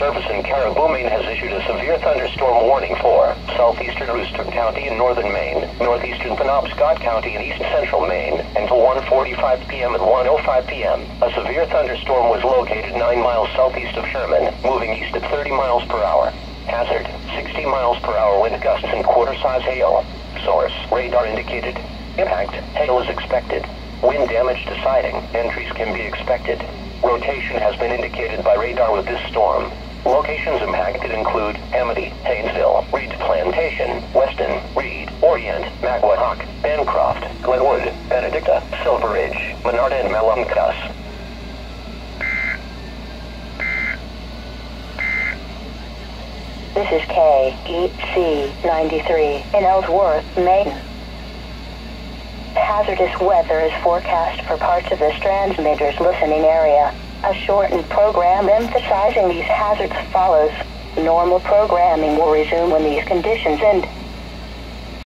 Service in Caribou, Maine has issued a severe thunderstorm warning for southeastern Brewster County in northern Maine, northeastern Penobscot County in east central Maine, until 1:45 p.m. and 1:05 p.m. A severe thunderstorm was located 9 miles southeast of Sherman, moving east at 30 miles per hour. Hazard, 60 miles per hour wind gusts and quarter-size hail. Source, radar indicated. Impact, hail is expected. Wind damage to siding, entries can be expected. Rotation has been indicated by radar with this storm. Locations impacted include Amity, Haynesville, Reed's Plantation, Weston, Reed, Orient, Magwahawk, Bancroft, Glenwood, Benedicta, Silver Ridge, Menard, and Malumcus. This is KEC-93 in Ellsworth, Maine. Hazardous weather is forecast for parts of this transmitter's listening area. A shortened program emphasizing these hazards follows. Normal programming will resume when these conditions end.